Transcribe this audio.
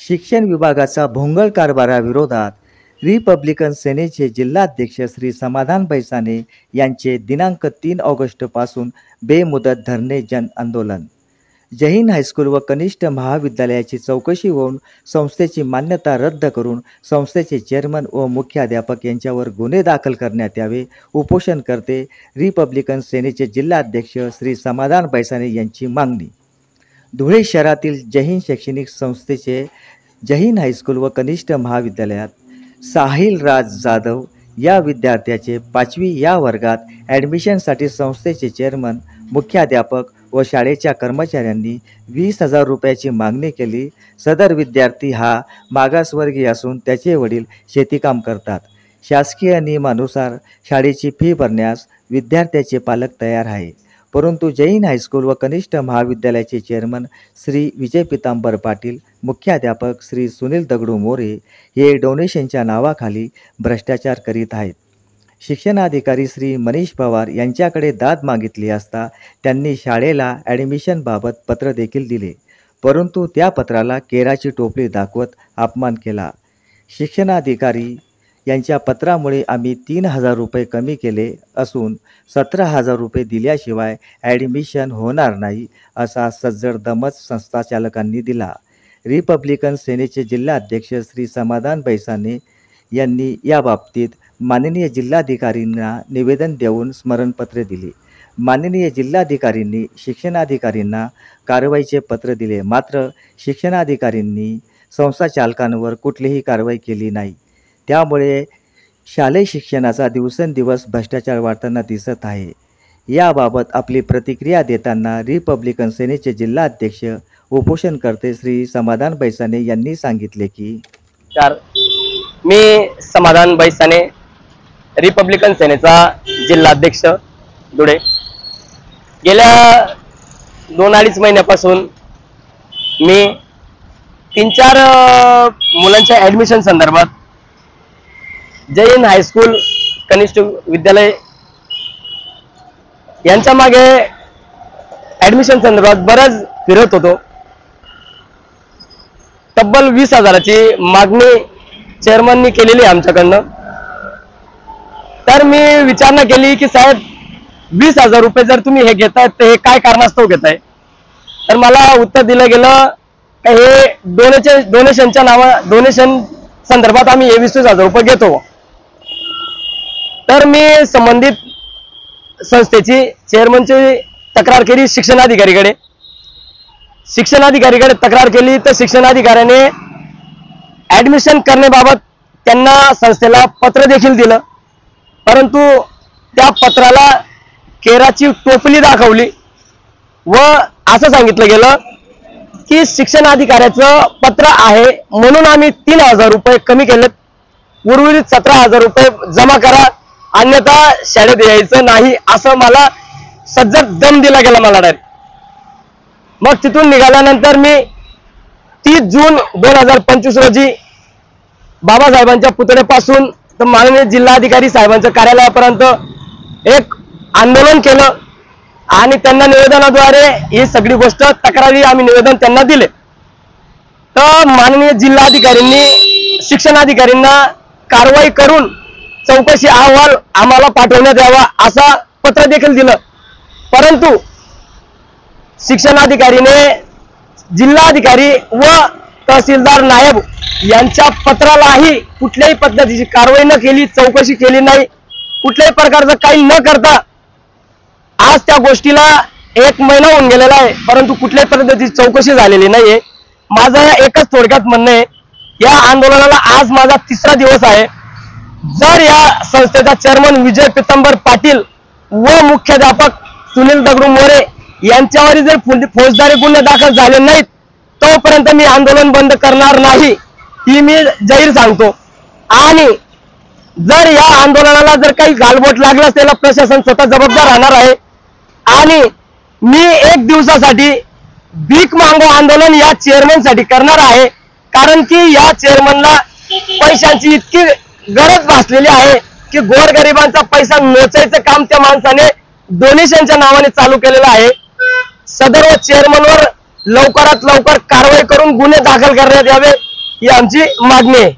शिक्षण विभागाचा भोंगळ कारभाराविरोधात रिपब्लिकन सेनेचे जिल्हाध्यक्ष श्री समाधान बैसाने यांचे दिनांक 3 ऑगस्टपासून बेमुदत धरणे जन आंदोलन। जय हिंद हायस्कूल व कनिष्ठ महाविद्यालयाची चौकशी होऊन संस्थेची मान्यता रद्द करून संस्थेचे चेअरमन व मुख्याध्यापक यांच्यावर गुन्हे दाखल करण्यात यावे। उपोषणकर्ते रिपब्लिकन सेनेचे जिल्हाध्यक्ष श्री समाधान बैसाने यांची मागणी। धुळे शहरातील जय हिंद शैक्षणिक संस्थेचे जय हिंद हायस्कूल व कनिष्ठ महाविद्यालयात साहिल राज जाधव या विद्यार्थ्याचे 5वी या वर्गात ॲडमिशनसाठी संस्थेचे चेअरमन, मुख्याध्यापक व शाळेच्या कर्मचाऱ्यांनी 20,000 रुपयाची मागणी केली। सदर विद्यार्थी हा मागासवर्गीय असून त्याचे वडील शेतीकाम करतात। शासकीय नियमानुसार शाळेची फी भरण्यास विद्यार्थ्याचे पालक तयार आहे, परंतु जय हिंद हायस्कूल व कनिष्ठ महाविद्यालयाचे चेअरमन श्री विजय पितांबर पाटील, मुख्याध्यापक श्री सुनील दगडू मोरे हे डोनेशनच्या नावाखाली भ्रष्टाचार करीत आहेत। शिक्षणाधिकारी श्री मनीष पवार यांच्याकडे दाद मागितली असता त्यांनी शाळेला ॲडमिशनबाबत पत्र देखील दिले, परंतु त्या पत्राला केराची टोपली दाखवत अपमान केला। शिक्षणाधिकारी यांच्या पत्रामुळे आम्ही 3,000 रुपये कमी केले असून 17,000 रुपये दिल्याशिवाय ॲडमिशन होणार नाही असा सज्जड दमच संस्थाचालकांनी दिला। रिपब्लिकन सेनेचे जिल्हाध्यक्ष श्री समाधान बैसाने यांनी याबाबतीत माननीय जिल्हाधिकारींना निवेदन देऊन स्मरणपत्र दिले। माननीय जिल्हाधिकारींनी शिक्षणाधिकारींना कारवाईचे पत्र दिले, मात्र शिक्षणाधिकारींनी संस्थाचालकांवर कुठलीही कारवाई केली नाही। त्यामुळे शालेय शिक्षणाचा दिवसेंदिवस भ्रष्टाचार वाढताना दिसत आहे। याबाबत आपली प्रतिक्रिया देताना रिपब्लिकन सेनेचे जिल्हाध्यक्ष उपोषणकर्ते श्री समाधान बैसाने यांनी सांगितले की मी समाधान बैसाने रिपब्लिकन सेनेचा जिल्हाध्यक्ष धुळे। गेल्या 2-2.5 महिन्यापासून मी 3-4 मुलांच्या ॲडमिशन संदर्भात जय हिंद हायस्कूल कनिष्ठ विद्यालय यांच्या मागे ॲडमिशन संदर्भात बरंच फिरत होतो। तब्बल 20,000ची मागणी चेअरमननी केलेली आमच्याकडनं। तर मी विचारणा केली की साहेब 20,000 रुपये जर तुम्ही हे घेताय तर हे काय कारणास्तव घेताय? तर मला उत्तर दिलं गेलं हे डोनेशन संदर्भात आम्ही 20,000 रुपये घेतो। तर मी संबंधित संस्थेची चेअरमनची तक्रार केली शिक्षणाधिकारीकडे तक्रार केली तर शिक्षणाधिकाऱ्याने ॲडमिशन करण्याबाबत त्यांना संस्थेला पत्र देखील दिलं, परंतु त्या पत्राला केराची टोपली दाखवली व असं सांगितलं गेलं की शिक्षणाधिकाऱ्याचं पत्र आहे म्हणून आम्ही 3,000 रुपये कमी केलेत, उर्वरित 17,000 रुपये जमा करा, अन्यथा शाळेत यायचं नाही असं मला सज्जड दम दिला गेला मला डायरेक्ट। मग तिथून निघाल्यानंतर मी 30 जून 2025 रोजी बाबासाहेबांच्या पुतळ्यापासून तर माननीय जिल्हाधिकारी साहेबांच्या कार्यालयापर्यंत एक आंदोलन केलं आणि त्यांना निवेदनाद्वारे ही सगळी गोष्ट तक्रारी आम्ही निवेदन त्यांना दिले। तर माननीय जिल्हाधिकाऱ्यांनी शिक्षणाधिकाऱ्यांना कारवाई करून चौकशी अहवाल आम्हाला पाठवण्यात यावा असा पत्र देखील दिलं, परंतु शिक्षणाधिकारीने जिल्हाधिकारी व तहसीलदार नायब यांच्या पत्रालाही कुठल्याही पद्धतीची कारवाई न केली, चौकशी केली नाही, कुठल्याही प्रकारचं काही न करता आज त्या गोष्टीला 1 महिना होऊन गेलेला आहे, परंतु कुठल्याही पद्धतीची चौकशी झालेली नाहीये। माझं एकच थोडक्यात म्हणणं आहे, या आंदोलनाला आज माझा 3रा दिवस आहे। जर या संस्थेचा चेअरमन विजय पितांबर पाटील व मुख्याध्यापक सुनील दगडू मोरे यांच्यावर जर फौजदारी गुन्हे दाखल झाले नाहीत तोपर्यंत मी आंदोलन बंद करणार नाही ही मी जाहीर सांगतो। आणि जर या आंदोलनाला जर काही गालबोट लागल्यास त्याला प्रशासन स्वतः जबाबदार राहणार आहे आणि मी 1 दिवसासाठी भीक मागो आंदोलन या चेअरमनसाठी करणार आहे, कारण की या चेअरमनला पैशांची इतकी गरज भासलेली आहे की गोरगरिबांचा पैसा नोचायचं काम त्या माणसाने डोनेशनच्या नावाने चालू केलेलं आहे। सदर चेअरमनवर लवकरात लवकर कारवाई करून गुन्हे दाखल करण्यात यावे ही आमची मागणी आहे.